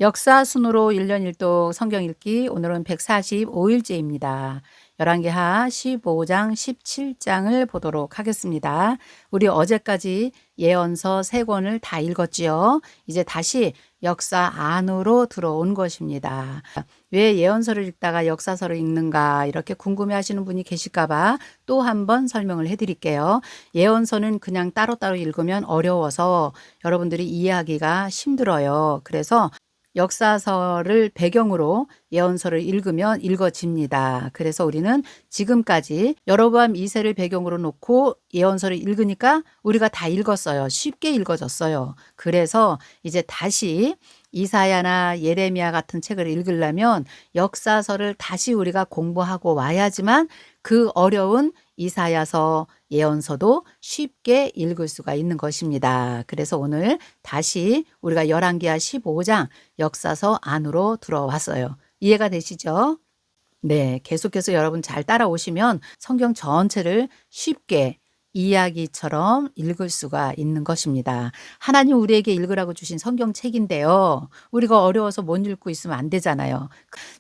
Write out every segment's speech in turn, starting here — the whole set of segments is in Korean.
역사 순으로 1년 1독 성경 읽기 오늘은 145일째입니다. 열왕기하 15장 17장을 보도록 하겠습니다. 우리 어제까지 예언서 3권을 다 읽었지요. 이제 다시 역사 안으로 들어온 것입니다. 왜 예언서를 읽다가 역사서를 읽는가 이렇게 궁금해 하시는 분이 계실까 봐 또 한 번 설명을 해드릴게요. 예언서는 그냥 따로따로 읽으면 어려워서 여러분들이 이해하기가 힘들어요. 그래서 역사서를 배경으로 예언서를 읽으면 읽어집니다. 그래서 우리는 지금까지 여로보암 2세를 배경으로 놓고 예언서를 읽으니까 우리가 다 읽었어요. 쉽게 읽어졌어요. 그래서 이제 다시 이사야나 예레미야 같은 책을 읽으려면 역사서를 다시 우리가 공부하고 와야지만 그 어려운 이사야서 예언서도 쉽게 읽을 수가 있는 것입니다. 그래서 오늘 다시 우리가 열왕기하 15장 역사서 안으로 들어왔어요. 이해가 되시죠? 네, 계속해서 여러분 잘 따라오시면 성경 전체를 쉽게 이야기처럼 읽을 수가 있는 것입니다. 하나님 우리에게 읽으라고 주신 성경책인데요. 우리가 어려워서 못 읽고 있으면 안 되잖아요.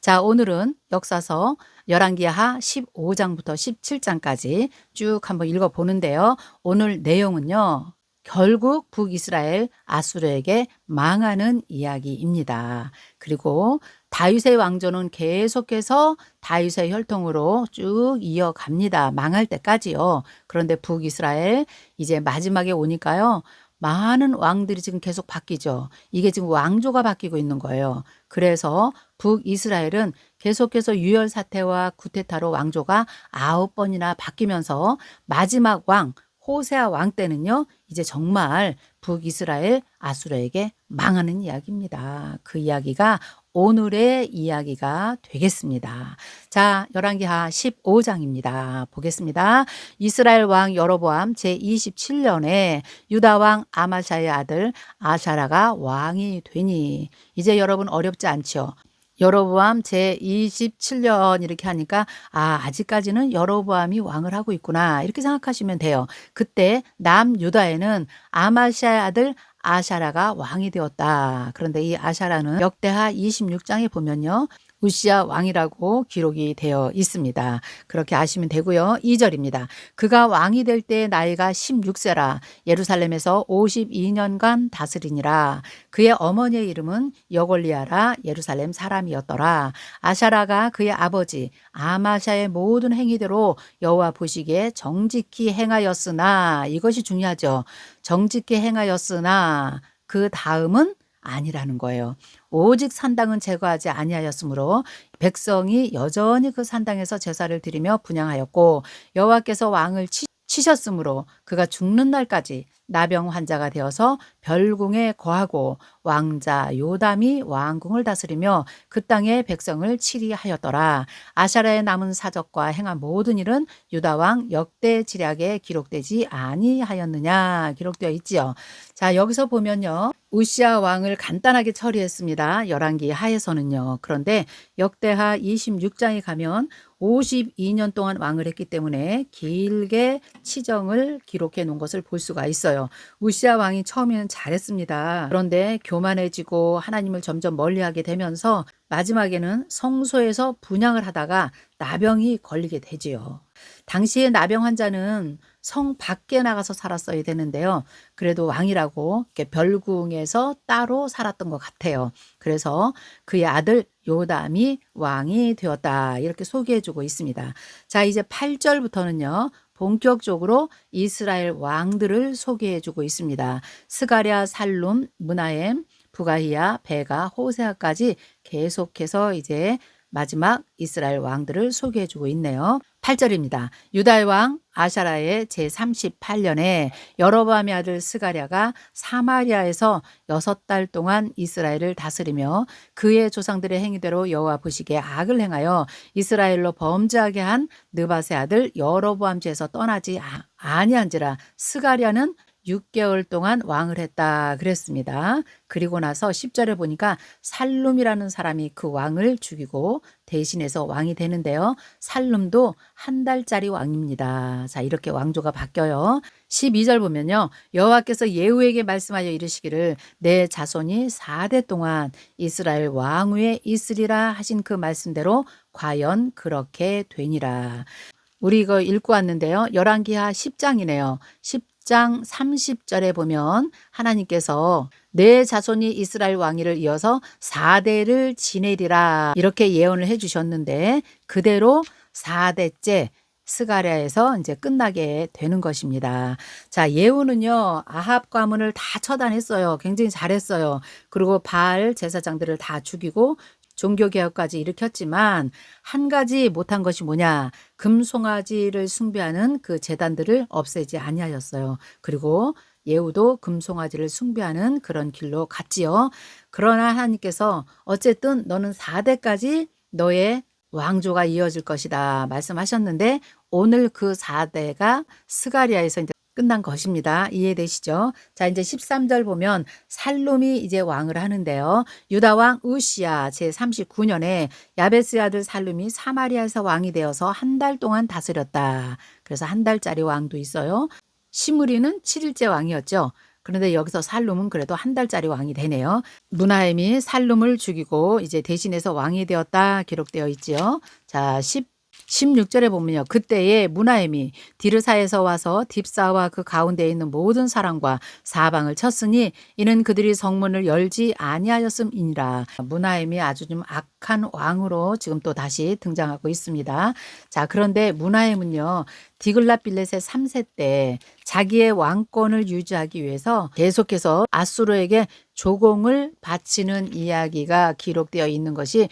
자, 오늘은 역사서 열왕기하 15장부터 17장까지 쭉 한번 읽어보는데요. 오늘 내용은요. 결국 북이스라엘 아수르에게 망하는 이야기입니다. 그리고 다윗의 왕조는 계속해서 다윗의 혈통으로 쭉 이어갑니다. 망할 때까지요. 그런데 북이스라엘 이제 마지막에 오니까요. 많은 왕들이 지금 계속 바뀌죠. 이게 지금 왕조가 바뀌고 있는 거예요. 그래서 북이스라엘은 계속해서 유혈 사태와 쿠데타로 왕조가 9번이나 바뀌면서 마지막 왕 호세아 왕 때는요. 이제 정말 북이스라엘 아수르에게 망하는 이야기입니다. 그 이야기가 오늘의 이야기가 되겠습니다. 자, 열왕기하 15장입니다. 보겠습니다. 이스라엘 왕 여로보암 제27년에 유다 왕 아마샤의 아들 아샤라가 왕이 되니 이제 여러분 어렵지 않죠? 여로보암 제27년 이렇게 하니까 아직까지는 여로보암이 왕을 하고 있구나 이렇게 생각하시면 돼요. 그때 남유다에는 아마샤의 아들 아샤라가 왕이 되었다. 그런데 이 아샤라는 역대하 26장에 보면요. 우시야 왕이라고 기록이 되어 있습니다. 그렇게 아시면 되고요. 2절입니다. 그가 왕이 될 때 나이가 16세라 예루살렘에서 52년간 다스리니라. 그의 어머니의 이름은 여골리아라 예루살렘 사람이었더라. 아샤라가 그의 아버지 아마샤의 모든 행위대로 여호와 보시기에 정직히 행하였으나 이것이 중요하죠. 정직히 행하였으나 그 다음은 아니라는 거예요. 오직 산당은 제거하지 아니하였으므로 백성이 여전히 그 산당에서 제사를 드리며 분향하였고 여호와께서 왕을 치셨으므로 그가 죽는 날까지 나병 환자가 되어서 별궁에 거하고 왕자 요담이 왕궁을 다스리며 그 땅의 백성을 치리하였더라. 아샤라의 남은 사적과 행한 모든 일은 유다 왕 역대 지략에 기록되지 아니하였느냐 기록되어 있지요. 자, 여기서 보면요. 우시야 왕을 간단하게 처리했습니다. 열왕기 하에서는요. 그런데 역대하 26장에 가면 52년 동안 왕을 했기 때문에 길게 치정을 기록해 놓은 것을 볼 수가 있어요. 우시야 왕이 처음에는 잘했습니다. 그런데 교만해지고 하나님을 점점 멀리하게 되면서 마지막에는 성소에서 분향을 하다가 나병이 걸리게 되지요. 당시에 나병 환자는 성 밖에 나가서 살았어야 되는데요. 그래도 왕이라고 이렇게 별궁에서 따로 살았던 것 같아요. 그래서 그의 아들 요담이 왕이 되었다. 이렇게 소개해주고 있습니다. 자, 이제 8절부터는요. 본격적으로 이스라엘 왕들을 소개해주고 있습니다. 스가랴, 살룸, 므나헴, 부가히야, 베가, 호세아까지 계속해서 이제 마지막 이스라엘 왕들을 소개해주고 있네요. 8절입니다. 유다의 왕 아샤라의 제38년에 여로보암의 아들 스가랴가 사마리아에서 6달 동안 이스라엘을 다스리며 그의 조상들의 행위대로 여호와 보시기에 악을 행하여 이스라엘로 범죄하게 한 느밧의 아들 여로보암 죄에서 떠나지 아니한지라. 스가랴는 6개월 동안 왕을 했다 그랬습니다. 그리고 나서 10절에 보니까 살룸이라는 사람이 그 왕을 죽이고 대신해서 왕이 되는데요. 살룸도 한 달짜리 왕입니다. 자, 이렇게 왕조가 바뀌어요. 12절 보면요. 여호와께서 예후에게 말씀하여 이르시기를 내 자손이 4대 동안 이스라엘 왕 위에 있으리라 하신 그 말씀대로 과연 그렇게 되니라. 우리 이거 읽고 왔는데요. 열왕기하 10장이네요. 10장 30절에 보면 하나님께서 내 자손이 이스라엘 왕위를 이어서 4대를 지내리라 이렇게 예언을 해 주셨는데 그대로 4대째 스가랴에서 이제 끝나게 되는 것입니다. 자, 예후는요, 아합 가문을 다 처단했어요. 굉장히 잘했어요. 그리고 바알 제사장들을 다 죽이고 종교개혁까지 일으켰지만 한 가지 못한 것이 뭐냐? 금송아지를 숭배하는 그 제단들을 없애지 아니하였어요. 그리고 예후도 금송아지를 숭배하는 그런 길로 갔지요. 그러나 하나님께서 어쨌든 너는 4대까지 너의 왕조가 이어질 것이다 말씀하셨는데 오늘 그 4대가 스가랴에서 이제 끝난 것입니다. 이해되시죠? 자, 이제 13절 보면 살룸이 이제 왕을 하는데요. 유다 왕 우시야 제39년에 야베스의 아들 살룸이 사마리아에서 왕이 되어서 한 달 동안 다스렸다. 그래서 한 달짜리 왕도 있어요. 시므리는 7일째 왕이었죠. 그런데 여기서 살룸은 그래도 한 달짜리 왕이 되네요. 무나엠이 살룸을 죽이고 이제 대신해서 왕이 되었다 기록되어 있지요. 자, 16절에 보면요. 그때에 무나엠이 디르사에서 와서 딥사와 그 가운데에 있는 모든 사람과 사방을 쳤으니 이는 그들이 성문을 열지 아니하였음이니라. 무나엠이 아주 좀 악한 왕으로 지금 또 다시 등장하고 있습니다. 자, 그런데 무나엠은요. 디글랏빌렛의 3세 때 자기의 왕권을 유지하기 위해서 계속해서 아수르에게 조공을 바치는 이야기가 기록되어 있는 것이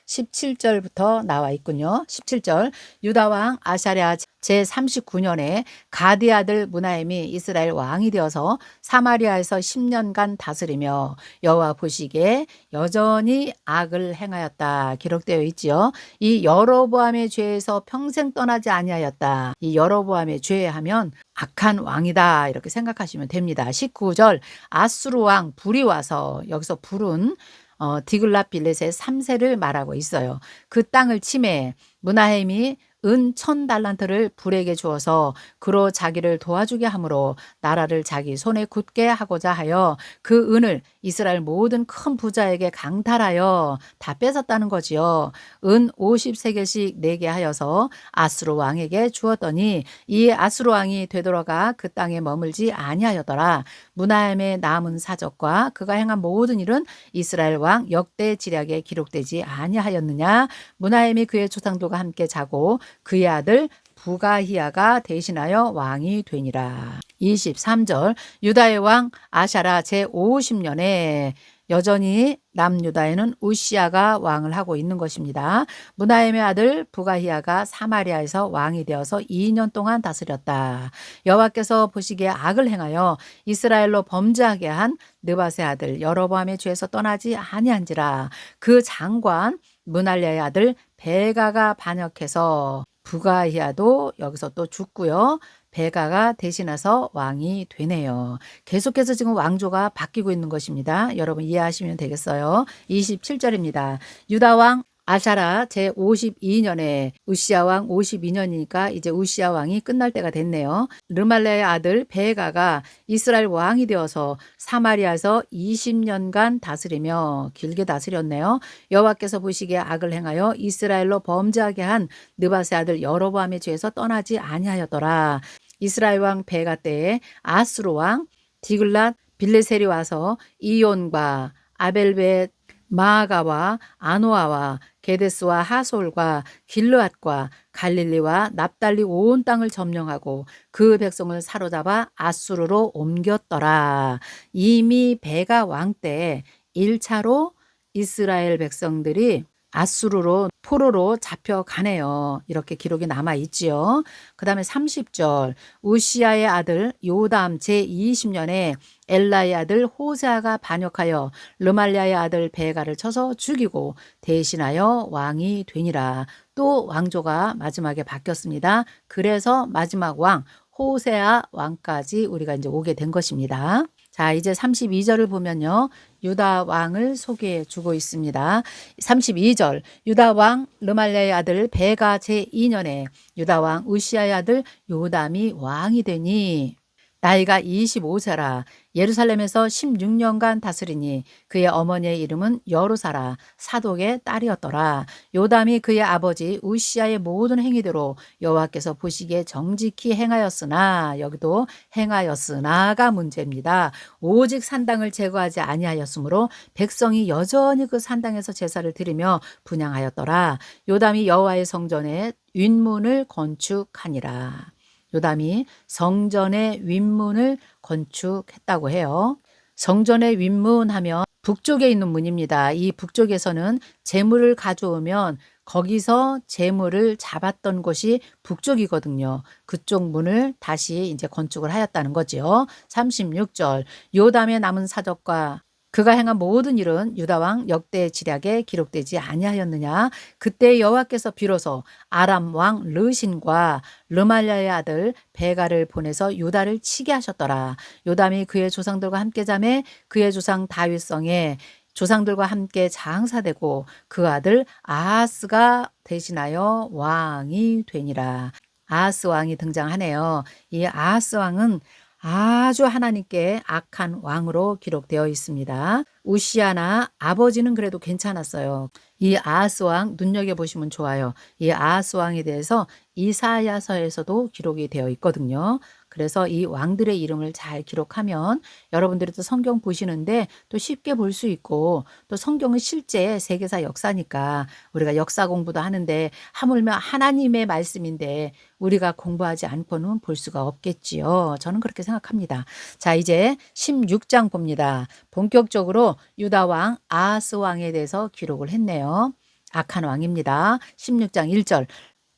17절부터 나와 있군요. 17절 유다왕 아샤랴 제39년에 가디 아들 무나엠이 이스라엘 왕이 되어서 사마리아에서 10년간 다스리며 여호와 보시기에 여전히 악을 행하였다 기록되어 있지요. 이 여로보암의 죄에서 평생 떠나지 아니하였다. 이 여로보암의 죄 하면 악한 왕이다 이렇게 생각하시면 됩니다. 19절 아수르 왕 불이 와서 여기서 불은 디글랏빌렛의 3세를 말하고 있어요. 그 땅을 침해 무나햄이 은 1000달란트를 불에게 주어서 그로 자기를 도와주게 하므로 나라를 자기 손에 굳게 하고자 하여 그 은을 이스라엘 모든 큰 부자에게 강탈하여 다 뺏었다는 거지요. 은 50세겔씩 내게 하여서 아수르 왕에게 주었더니 이 아수르 왕이 되돌아가 그 땅에 머물지 아니하였더라. 무나햄의 남은 사적과 그가 행한 모든 일은 이스라엘 왕 역대 지략에 기록되지 아니하였느냐. 무나햄이 그의 조상들과 함께 자고 그의 아들 부가히야가 대신하여 왕이 되니라. 23절 유다의 왕 아샤라 제50년에 여전히 남유다에는 우시야가 왕을 하고 있는 것입니다. 무나엠의 아들 부가히야가 사마리아에서 왕이 되어서 2년 동안 다스렸다. 여호와께서 보시기에 악을 행하여 이스라엘로 범죄하게 한 느밧의 아들 여로보암의 죄에서 떠나지 아니한지라. 그 장관 문할랴의 아들 베가가 반역해서 부가히야도 여기서 또 죽고요. 베가가 대신해서 왕이 되네요. 계속해서 지금 왕조가 바뀌고 있는 것입니다. 여러분 이해하시면 되겠어요. 27절입니다. 유다 왕 아샤라 제52년에 우시야 왕 52년이니까 이제 우시야 왕이 끝날 때가 됐네요. 르말레의 아들 베가가 이스라엘 왕이 되어서 사마리아에서 20년간 다스리며 길게 다스렸네요. 여호와께서 보시기에 악을 행하여 이스라엘로 범죄하게 한 느밧의 아들 여로보암의 죄에서 떠나지 아니하였더라. 이스라엘 왕 베가 때에 아수르 왕 디글랏 빌레셀이 와서 이온과 아벨벳 마아가와 아노아와 게데스와 하솔과 길르앗과 갈릴리와 납달리 온 땅을 점령하고 그 백성을 사로잡아 아수르로 옮겼더라. 이미 베가 왕 때 1차로 이스라엘 백성들이 아수르로 포로로 잡혀가네요. 이렇게 기록이 남아 있지요. 그 다음에 30절 우시야의 아들 요담 제20년에 엘라의 아들 호세아가 반역하여 르말랴의 아들 베가를 쳐서 죽이고 대신하여 왕이 되니라. 또 왕조가 마지막에 바뀌었습니다. 그래서 마지막 왕 호세아 왕까지 우리가 이제 오게 된 것입니다. 자, 이제 32절을 보면요. 유다 왕을 소개해 주고 있습니다. 32절 유다 왕 르말랴의 아들 베가 제2년에 유다 왕 우시아의 아들 요담이 왕이 되니 나이가 25세라 예루살렘에서 16년간 다스리니 그의 어머니의 이름은 여루사라 사독의 딸이었더라. 요담이 그의 아버지 우시아의 모든 행위대로 여호와께서 보시기에 정직히 행하였으나 여기도 행하였으나가 문제입니다. 오직 산당을 제거하지 아니하였으므로 백성이 여전히 그 산당에서 제사를 드리며 분향하였더라. 요담이 여호와의 성전에 윗문을 건축하니라. 요담이 성전의 윗문을 건축했다고 해요. 성전의 윗문 하면 북쪽에 있는 문입니다. 이 북쪽에서는 재물을 가져오면 거기서 재물을 잡았던 곳이 북쪽이거든요. 그쪽 문을 다시 이제 건축을 하였다는 거죠. 36절 요담의 남은 사적과 그가 행한 모든 일은 유다 왕 역대 지략에 기록되지 아니하였느냐. 그때 여호와께서 비로소 아람 왕 르신과 르말랴의 아들 베가를 보내서 유다를 치게 하셨더라. 요담이 그의 조상들과 함께 자매 그의 조상 다윗성에 조상들과 함께 장사되고 그 아들 아하스가 대신하여 왕이 되니라. 아하스 왕이 등장하네요. 이 아하스 왕은 아주 하나님께 악한 왕으로 기록되어 있습니다. 우시아나 아버지는 그래도 괜찮았어요. 이 아하스 왕 눈여겨보시면 좋아요. 이 아하스 왕에 대해서 이사야서에서도 기록이 되어 있거든요. 그래서 이 왕들의 이름을 잘 기록하면 여러분들이 또 성경 보시는데 또 쉽게 볼 수 있고 또 성경은 실제 세계사 역사니까 우리가 역사 공부도 하는데 하물며 하나님의 말씀인데 우리가 공부하지 않고는 볼 수가 없겠지요. 저는 그렇게 생각합니다. 자, 이제 16장 봅니다. 본격적으로 유다 왕 아하스 왕에 대해서 기록을 했네요. 악한 왕입니다. 16장 1절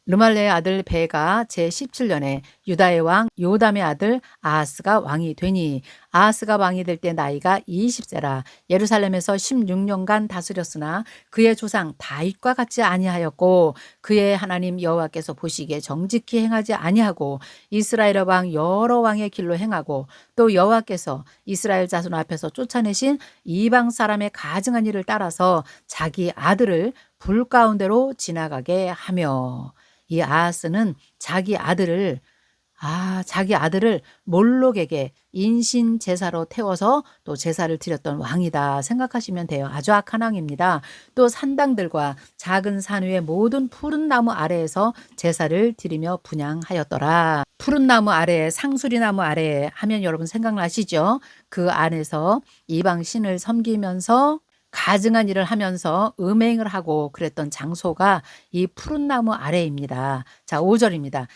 르말랴의 아들 베가 제17년에 유다의 왕 요담의 아들 아하스가 왕이 되니 아하스가 왕이 될 때 나이가 20세라 예루살렘에서 16년간 다스렸으나 그의 조상 다윗과 같지 아니하였고 그의 하나님 여호와께서 보시기에 정직히 행하지 아니하고 이스라엘의 왕 여러 왕의 길로 행하고 또 여호와께서 이스라엘 자손 앞에서 쫓아내신 이방 사람의 가증한 일을 따라서 자기 아들을 불 가운데로 지나가게 하며 이 아하스는 자기 아들을 몰록에게 인신 제사로 태워서 또 제사를 드렸던 왕이다 생각하시면 돼요. 아주 악한 왕입니다. 또 산당들과 작은 산 위의 모든 푸른 나무 아래에서 제사를 드리며 분향하였더라. 푸른 나무 아래에 상수리 나무 아래에 하면 여러분 생각나시죠? 그 안에서 이방 신을 섬기면서 가증한 일을 하면서 음행을 하고 그랬던 장소가 이 푸른 나무 아래입니다. 자, 5절입니다.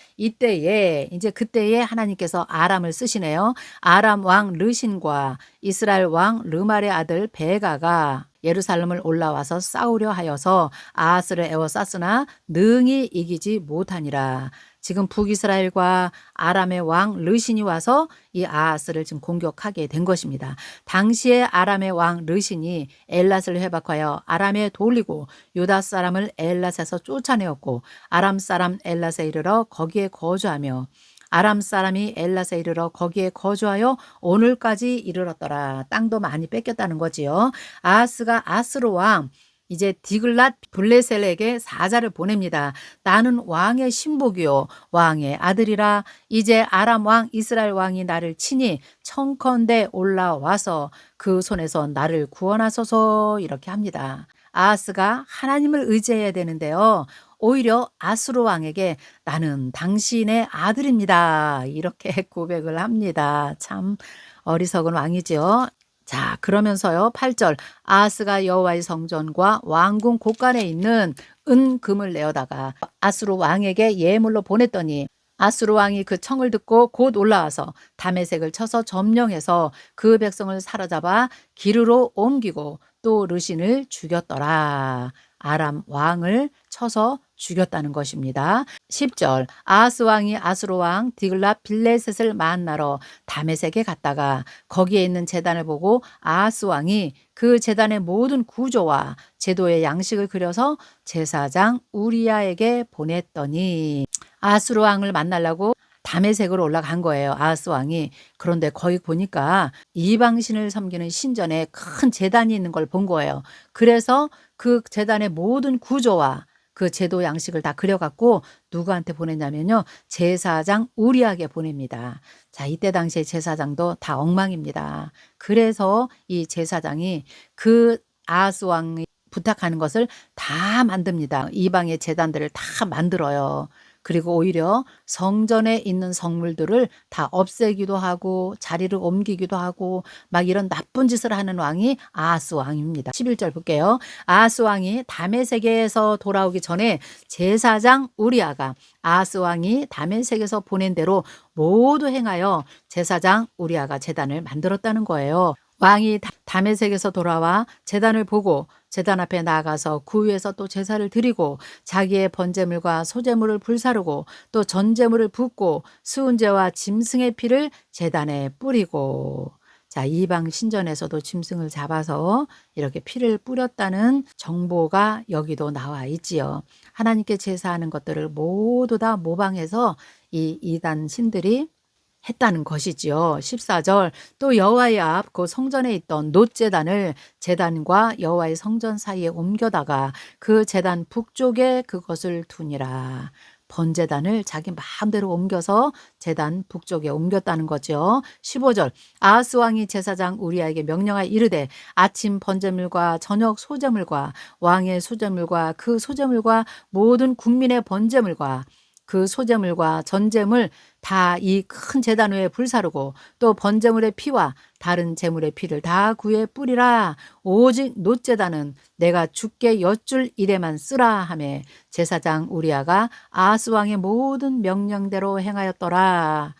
그때에 하나님께서 아람을 쓰시네요. 아람 왕 르신과 이스라엘 왕 르말의 아들 베가가 예루살렘을 올라와서 싸우려 하여서 아하스를 에워쌌으나 능히 이기지 못하니라. 지금 북이스라엘과 아람의 왕 르신이 와서 이 아하스를 지금 공격하게 된 것입니다. 당시에 아람의 왕 르신이 엘랏을 회박하여 아람에 돌리고 유다 사람을 엘랏에서 쫓아내었고 아람 사람 엘랏에 이르러 거기에 거주하며 아람 사람이 엘랏에 이르러 거기에 거주하여 오늘까지 이르렀더라. 땅도 많이 뺏겼다는 거지요. 아하스가 아스로 왕 이제 디글랏 블레셀에게 사자를 보냅니다. 나는 왕의 신복이요 왕의 아들이라. 이제 아람 왕 이스라엘 왕이 나를 치니 청컨대 올라와서 그 손에서 나를 구원하소서 이렇게 합니다. 아하스가 하나님을 의지해야 되는데요. 오히려 아수르 왕에게 나는 당신의 아들입니다. 이렇게 고백을 합니다. 참 어리석은 왕이죠. 자, 그러면서요. 8절 아하스가 여호와의 성전과 왕궁 곳간에 있는 은금을 내어다가 아수르 왕에게 예물로 보냈더니 아수르 왕이 그 청을 듣고 곧 올라와서 다메섹을 쳐서 점령해서 그 백성을 사로잡아 기르로 옮기고 또 르신을 죽였더라. 아람 왕을 쳐서 죽였다는 것입니다. 10절 아하스 왕이 아수르 왕 디글랏 빌레셋을 만나러 다메섹에 갔다가 거기에 있는 제단을 보고 아하스 왕이 그 제단의 모든 구조와 제도의 양식을 그려서 제사장 우리야에게 보냈더니 아수르 왕을 만나려고 다메섹으로 올라간 거예요, 아하스 왕이. 그런데 거기 보니까 이방신을 섬기는 신전에 큰 제단이 있는 걸 본 거예요. 그래서 그 제단의 모든 구조와 그 제도 양식을 다 그려갖고 누구한테 보냈냐면요, 제사장 우리에게 보냅니다. 자, 이때 당시에 제사장도 다 엉망입니다. 그래서 이 제사장이 그 아하스 왕이 부탁하는 것을 다 만듭니다. 이방의 제단들을 다 만들어요. 그리고 오히려 성전에 있는 성물들을 다 없애기도 하고 자리를 옮기기도 하고 막 이런 나쁜 짓을 하는 왕이 아하스 왕입니다. 11절 볼게요. 아하스 왕이 다메섹에서 돌아오기 전에 제사장 우리아가 아하스 왕이 다메섹에서 보낸 대로 모두 행하여 제사장 우리아가 제단을 만들었다는 거예요. 왕이 다메섹에서 돌아와 제단을 보고 제단 앞에 나아가서 그 위에서 또 제사를 드리고 자기의 번제물과 소제물을 불사르고 또 전제물을 붓고 수은제와 짐승의 피를 제단에 뿌리고, 자, 이방 신전에서도 짐승을 잡아서 이렇게 피를 뿌렸다는 정보가 여기도 나와 있지요. 하나님께 제사하는 것들을 모두 다 모방해서 이 이단 신들이 했다는 것이지요. 14절, 또 여호와의 앞 그 성전에 있던 놋제단을 제단과 여호와의 성전 사이에 옮겨다가 그 제단 북쪽에 그것을 두니라. 번제단을 자기 마음대로 옮겨서 제단 북쪽에 옮겼다는 거죠. 15절, 아하스 왕이 제사장 우리아에게 명령하여 이르되 아침 번제물과 저녁 소제물과 왕의 소제물과 그 소제물과 모든 국민의 번제물과 그 소제물과 전제물 다 이 큰 제단 위에 불사르고 또 번제물의 피와 다른 제물의 피를 다 구에 뿌리라. 오직 놋제단은 내가 주께 여쭐 일에만 쓰라 하매 제사장 우리아가 아하스 왕의 모든 명령대로 행하였더라.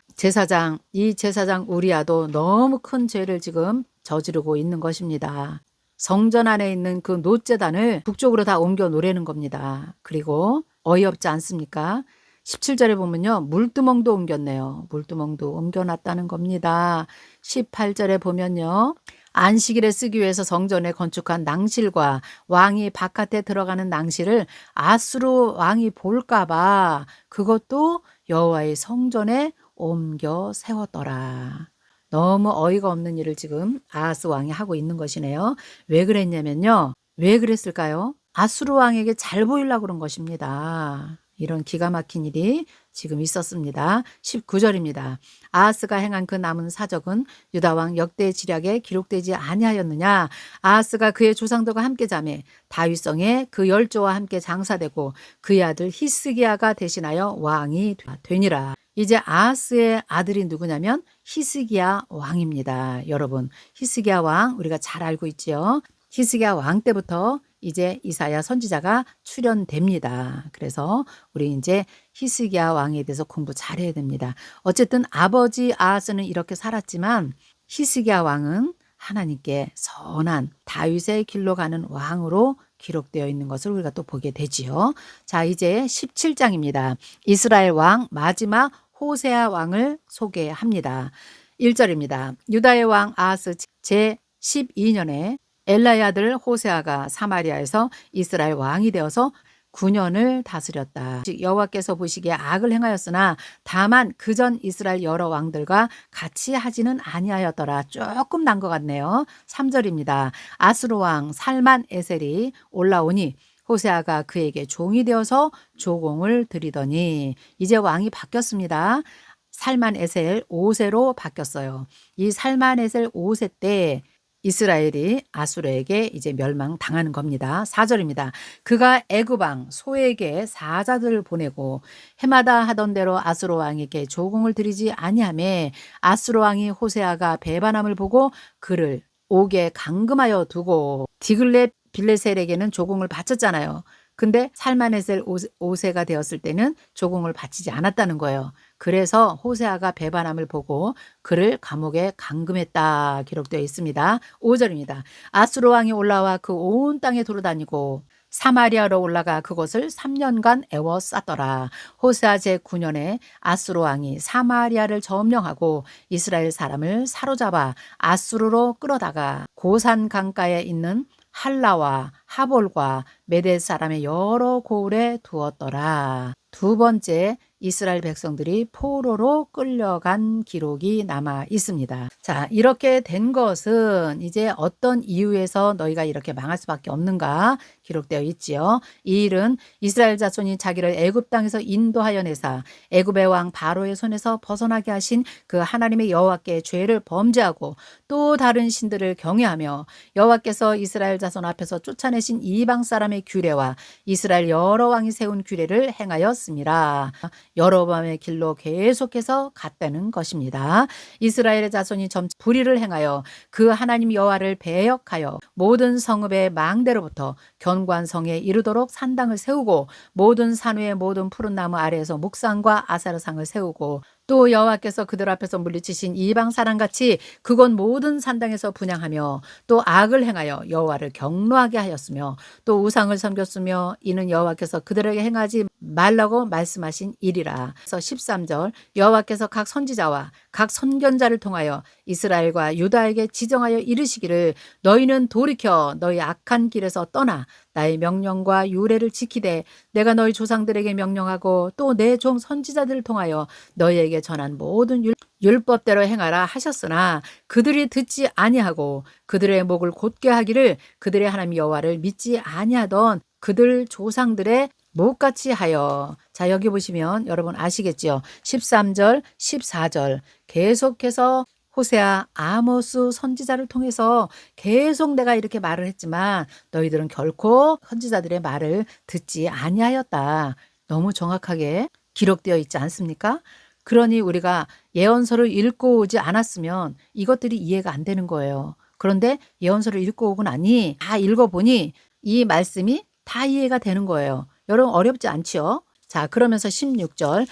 이 제사장 우리아도 너무 큰 죄를 지금 저지르고 있는 것입니다. 성전 안에 있는 그 놋제단을 북쪽으로 다 옮겨 놓으려는 겁니다. 그리고 어이없지 않습니까? 17절에 보면요, 물두멍도 옮겼네요. 물두멍도 옮겨놨다는 겁니다. 18절에 보면요, 안식일에 쓰기 위해서 성전에 건축한 낭실과 왕이 바깥에 들어가는 낭실을 아수르 왕이 볼까봐 그것도 여호와의 성전에 옮겨 세웠더라. 너무 어이가 없는 일을 지금 아하스 왕이 하고 있는 것이네요. 왜 그랬냐면요, 왜 그랬을까요? 아수르 왕에게 잘 보이려고 그런 것입니다. 이런 기가 막힌 일이 지금 있었습니다. 19절입니다. 아하스가 행한 그 남은 사적은 유다왕 역대 지략에 기록되지 아니하였느냐. 아하스가 그의 조상들과 함께 자매 다윗성에 그 열조와 함께 장사되고 그의 아들 히스기야가 대신하여 왕이 되니라. 이제 아하스의 아들이 누구냐면 히스기야 왕입니다. 여러분, 히스기야 왕 우리가 잘 알고 있지요. 히스기야 왕 때부터 이제 이사야 선지자가 출현됩니다. 그래서 우리 이제 히스기야 왕에 대해서 공부 잘해야 됩니다. 어쨌든 아버지 아하스는 이렇게 살았지만 히스기야 왕은 하나님께 선한 다윗의 길로 가는 왕으로 기록되어 있는 것을 우리가 또 보게 되지요. 자, 이제 17장입니다. 이스라엘 왕 마지막 호세아 왕을 소개합니다. 1절입니다. 유다의 왕 아하스 제 12년에 엘라의 아들 호세아가 사마리아에서 이스라엘 왕이 되어서 9년을 다스렸다. 여호와께서 보시기에 악을 행하였으나 다만 그전 이스라엘 여러 왕들과 같이 하지는 아니하였더라. 조금 난 것 같네요. 3절입니다. 아수르 왕 살만 에셀이 올라오니 호세아가 그에게 종이 되어서 조공을 드리더니, 이제 왕이 바뀌었습니다. 살만 에셀 5세로 바뀌었어요. 이 살만 에셀 5세 때 이스라엘이 아수르에게 이제 멸망당하는 겁니다. 4절입니다. 그가 애굽 왕 소에게 사자들을 보내고 해마다 하던 대로 아수르 왕에게 조공을 드리지 아니하매 아수르 왕이 호세아가 배반함을 보고 그를 옥에 감금하여 두고, 디글렛 빌레셀에게는 조공을 바쳤잖아요. 근데 살만에셀 5세가 되었을 때는 조공을 바치지 않았다는 거예요. 그래서 호세아가 배반함을 보고 그를 감옥에 감금했다 기록되어 있습니다. 5절입니다. 아수르 왕이 올라와 그 온 땅에 돌아다니고 사마리아로 올라가 그곳을 3년간 애워쌌더라. 호세아 제9년에 아수르 왕이 사마리아를 점령하고 이스라엘 사람을 사로잡아 아수르로 끌어다가 고산 강가에 있는 할라와 하볼과 메대 사람의 여러 고을에 두었더라. 두 번째 이스라엘 백성들이 포로로 끌려간 기록이 남아 있습니다. 자, 이렇게 된 것은 이제 어떤 이유에서 너희가 이렇게 망할 수밖에 없는가 기록되어 있지요. 이 일은 이스라엘 자손이 자기를 애굽 땅에서 인도하여 내사 애굽의 왕 바로의 손에서 벗어나게 하신 그 하나님의 여호와께 죄를 범죄하고 또 다른 신들을 경외하며 여호와께서 이스라엘 자손 앞에서 쫓아내신 이방 사람의 규례와 이스라엘 여러 왕이 세운 규례를 행하였습니다. 여로보암의 길로 계속해서 갔다는 것입니다. 이스라엘의 자손이 점차 불의를 행하여 그 하나님 여호와를 배역하여 모든 성읍의 망대로부터 견고한 성에 이르도록 산당을 세우고 모든 산 위의 모든 푸른 나무 아래에서 목상과 아사르상을 세우고 또 여호와께서 그들 앞에서 물리치신 이방 사람같이 그곳 모든 산당에서 분향하며 또 악을 행하여 여호와를 경노하게 하였으며 또 우상을 섬겼으며 이는 여호와께서 그들에게 행하지 말라고 말씀하신 일이라. 그래서 13절 여호와께서 각 선지자와 각 선견자를 통하여 이스라엘과 유다에게 지정하여 이르시기를 너희는 돌이켜 너희 악한 길에서 떠나 나의 명령과 유례를 지키되 내가 너희 조상들에게 명령하고 또 내 종 선지자들을 통하여 너희에게 전한 모든 율법대로 행하라 하셨으나 그들이 듣지 아니하고 그들의 목을 곧게 하기를 그들의 하나님 여호와를 믿지 아니하던 그들 조상들의 목같이 하여. 자, 여기 보시면 여러분 아시겠지요? 13절 14절 계속해서 호세아 아모스 선지자를 통해서 계속 내가 이렇게 말을 했지만 너희들은 결코 선지자들의 말을 듣지 아니하였다. 너무 정확하게 기록되어 있지 않습니까? 그러니 우리가 예언서를 읽고 오지 않았으면 이것들이 이해가 안 되는 거예요. 그런데 예언서를 읽고 오고 나니 다 읽어보니 이 말씀이 다 이해가 되는 거예요. 여러분 어렵지 않지요? 자, 그러면서 16절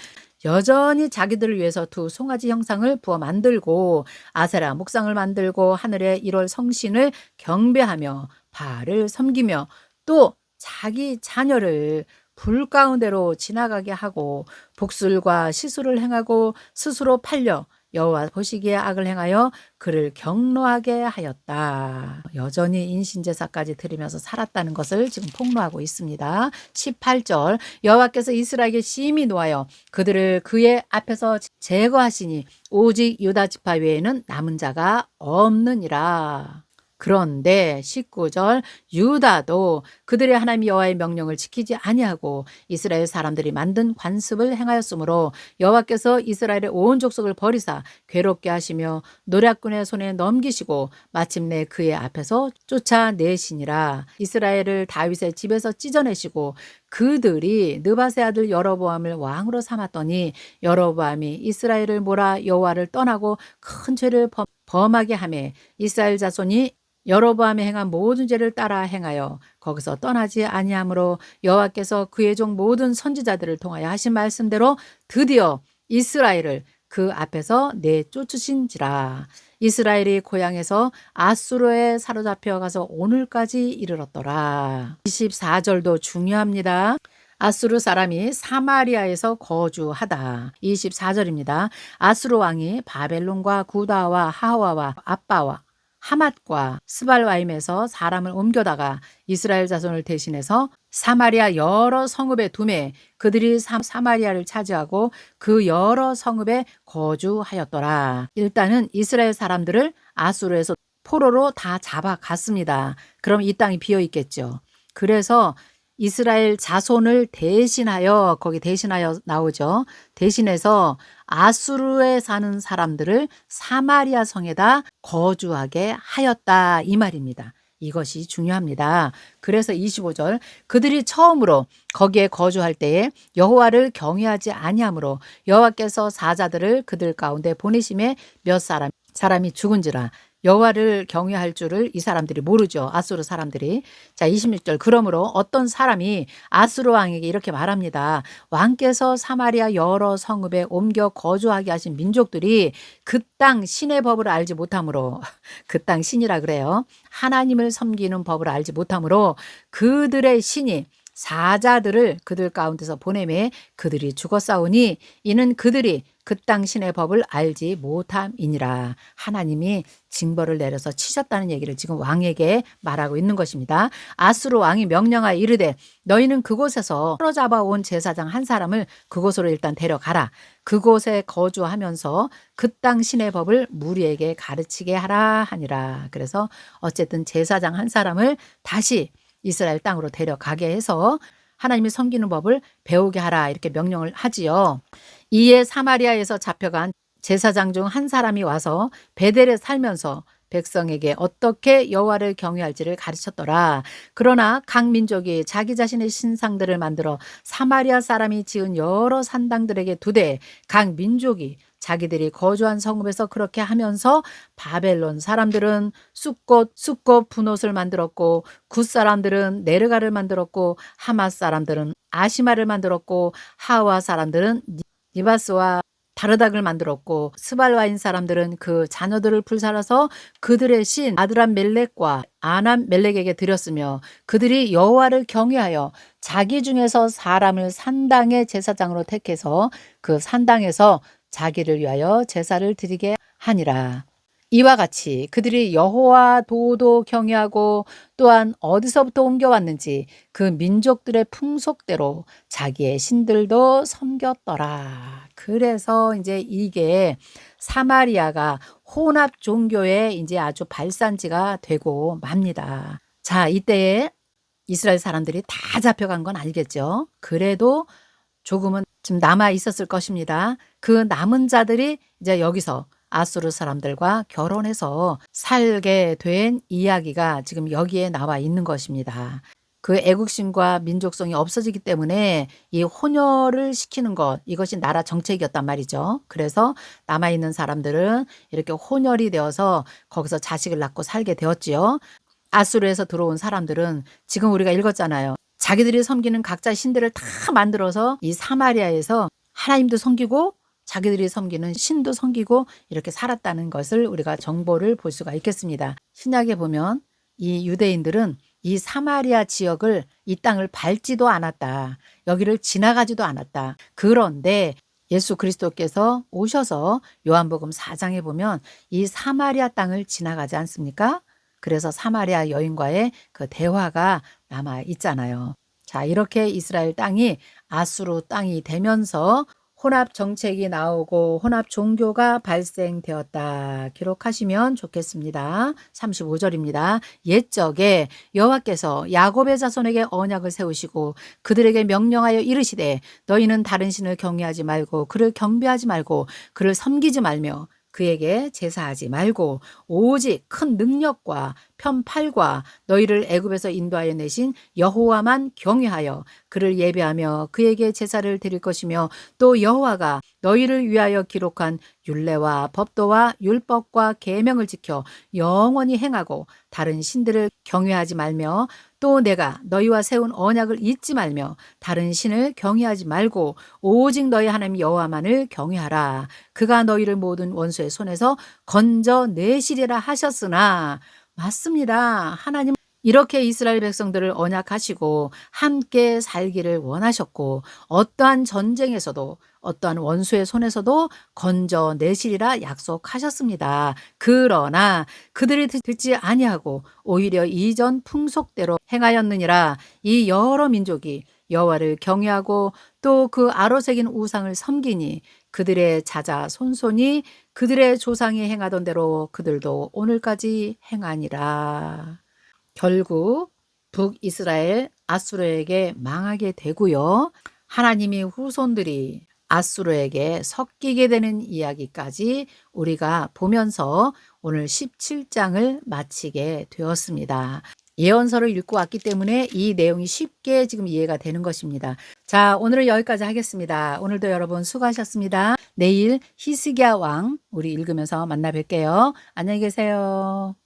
여전히 자기들을 위해서 두 송아지 형상을 부어 만들고 아세라 목상을 만들고 하늘의 1월 성신을 경배하며 바알을 섬기며 또 자기 자녀를 불 가운데로 지나가게 하고 복술과 시술을 행하고 스스로 팔려 여호와 보시기에 악을 행하여 그를 경노하게 하였다. 여전히 인신제사까지 드리면서 살았다는 것을 지금 폭로하고 있습니다. 18절 여호와께서 이스라엘에게 심히 노하여 그들을 그의 앞에서 제거하시니 오직 유다 지파 외에는 남은 자가 없느니라. 그런데 19절 유다도 그들의 하나님 여호와의 명령을 지키지 아니하고 이스라엘 사람들이 만든 관습을 행하였으므로 여호와께서 이스라엘의 온 족속을 버리사 괴롭게 하시며 노략군의 손에 넘기시고 마침내 그의 앞에서 쫓아내시니라. 이스라엘을 다윗의 집에서 찢어내시고 그들이 느밧의 아들 여로보암을 왕으로 삼았더니 여로보암이 이스라엘을 몰아 여호와를 떠나고 큰 죄를 범하게 하매 이스라엘 자손이 여로보암이 행한 모든 죄를 따라 행하여 거기서 떠나지 아니하므로 여호와께서 그의 종 모든 선지자들을 통하여 하신 말씀대로 드디어 이스라엘을 그 앞에서 내쫓으신지라. 이스라엘이 고향에서 아수르에 사로잡혀 가서 오늘까지 이르렀더라. 24절도 중요합니다. 아수르 사람이 사마리아에서 거주하다. 24절입니다. 아수르 왕이 바벨론과 구다와 하와와 아빠와 하맛과 스발와임에서 사람을 옮겨다가 이스라엘 자손을 대신해서 사마리아 여러 성읍에 두매 그들이 사마리아를 차지하고 그 여러 성읍에 거주하였더라. 일단은 이스라엘 사람들을 아수르에서 포로로 다 잡아갔습니다. 그럼 이 땅이 비어 있겠죠. 그래서 이스라엘 자손을 대신하여 거기 대신하여 나오죠. 대신해서 아수르에 사는 사람들을 사마리아 성에다 거주하게 하였다 이 말입니다. 이것이 중요합니다. 그래서 25절 그들이 처음으로 거기에 거주할 때에 여호와를 경외하지 아니하므로 여호와께서 사자들을 그들 가운데 보내심에 몇 사람이 죽은지라. 여호와를 경외할 줄을 이 사람들이 모르죠. 아수르 사람들이. 자, 26절 그러므로 어떤 사람이 아수르 왕에게 이렇게 말합니다. 왕께서 사마리아 여러 성읍에 옮겨 거주하게 하신 민족들이 그 땅 신의 법을 알지 못하므로 그 땅 신이라 그래요. 하나님을 섬기는 법을 알지 못하므로 그들의 신이 사자들을 그들 가운데서 보내매 그들이 죽었사오니 이는 그들이 그 땅 신의 법을 알지 못함이니라. 하나님이 징벌을 내려서 치셨다는 얘기를 지금 왕에게 말하고 있는 것입니다. 아수르 왕이 명령하여 이르되 너희는 그곳에서 사로잡아 온 제사장 한 사람을 그곳으로 일단 데려가라. 그곳에 거주하면서 그 땅 신의 법을 무리에게 가르치게 하라 하니라. 그래서 어쨌든 제사장 한 사람을 다시 이스라엘 땅으로 데려가게 해서 하나님이 섬기는 법을 배우게 하라 이렇게 명령을 하지요. 이에 사마리아에서 잡혀간 제사장 중 한 사람이 와서 베델에 살면서 백성에게 어떻게 여호와를 경외할지를 가르쳤더라. 그러나 각 민족이 자기 자신의 신상들을 만들어 사마리아 사람이 지은 여러 산당들에게 두되 각 민족이 자기들이 거주한 성읍에서 그렇게 하면서 바벨론 사람들은 숫꽃 분옷을 만들었고 굿 사람들은 네르가를 만들었고 하맛 사람들은 아시마를 만들었고 하와 사람들은 니바스와 다르닥을 만들었고 스발와인 사람들은 그 자녀들을 불살아서 그들의 신 아드람 멜렉과 아남 멜렉에게 드렸으며 그들이 여호와를 경외하여 자기 중에서 사람을 산당의 제사장으로 택해서 그 산당에서 자기를 위하여 제사를 드리게 하니라. 이와 같이 그들이 여호와 도도 경외하고 또한 어디서부터 옮겨왔는지 그 민족들의 풍속대로 자기의 신들도 섬겼더라. 그래서 이제 이게 사마리아가 혼합 종교의 이제 아주 발산지가 되고 맙니다. 자, 이때에 이스라엘 사람들이 다 잡혀간 건 아니겠죠. 그래도 조금은 좀 남아 있었을 것입니다. 그 남은 자들이 이제 여기서 아수르 사람들과 결혼해서 살게 된 이야기가 지금 여기에 나와 있는 것입니다. 그 애국심과 민족성이 없어지기 때문에 이 혼혈을 시키는 것, 이것이 나라 정책이었단 말이죠. 그래서 남아있는 사람들은 이렇게 혼혈이 되어서 거기서 자식을 낳고 살게 되었지요. 아수르에서 들어온 사람들은 지금 우리가 읽었잖아요. 자기들이 섬기는 각자 신들을 다 만들어서 이 사마리아에서 하나님도 섬기고 자기들이 섬기는 신도 섬기고 이렇게 살았다는 것을 우리가 정보를 볼 수가 있겠습니다. 신약에 보면 이 유대인들은 이 사마리아 지역을 이 땅을 밟지도 않았다. 여기를 지나가지도 않았다. 그런데 예수 그리스도께서 오셔서 요한복음 4장에 보면 이 사마리아 땅을 지나가지 않습니까? 그래서 사마리아 여인과의 그 대화가 남아 있잖아요. 자, 이렇게 이스라엘 땅이 아수르 땅이 되면서 혼합 정책이 나오고 혼합 종교가 발생되었다. 기록하시면 좋겠습니다. 35절입니다. 옛적에 여호와께서 야곱의 자손에게 언약을 세우시고 그들에게 명령하여 이르시되 너희는 다른 신을 경외하지 말고 그를 경배하지 말고 그를 섬기지 말며 그에게 제사하지 말고 오직 큰 능력과 편팔과 너희를 애굽에서 인도하여 내신 여호와만 경외하여 그를 예배하며 그에게 제사를 드릴 것이며 또 여호와가 너희를 위하여 기록한 율례와 법도와 율법과 계명을 지켜 영원히 행하고 다른 신들을 경외하지 말며 또 내가 너희와 세운 언약을 잊지 말며 다른 신을 경외하지 말고 오직 너희 하나님 여호와만을 경외하라. 그가 너희를 모든 원수의 손에서 건져내시리라 하셨으나 맞습니다. 하나님 이렇게 이스라엘 백성들을 언약하시고 함께 살기를 원하셨고 어떠한 전쟁에서도 어떠한 원수의 손에서도 건져내시리라 약속하셨습니다. 그러나 그들이 듣지 아니하고 오히려 이전 풍속대로 행하였느니라. 이 여러 민족이 여호와를 경외하고 또 그 아로새긴 우상을 섬기니 그들의 자자 손손이 그들의 조상이 행하던 대로 그들도 오늘까지 행하니라. 결국 북이스라엘 아수르에게 망하게 되고요. 하나님이 후손들이 아수르에게 섞이게 되는 이야기까지 우리가 보면서 오늘 17장을 마치게 되었습니다. 예언서를 읽고 왔기 때문에 이 내용이 쉽게 지금 이해가 되는 것입니다. 자, 오늘은 여기까지 하겠습니다. 오늘도 여러분 수고하셨습니다. 내일 히스기야 왕 우리 읽으면서 만나 뵐게요. 안녕히 계세요.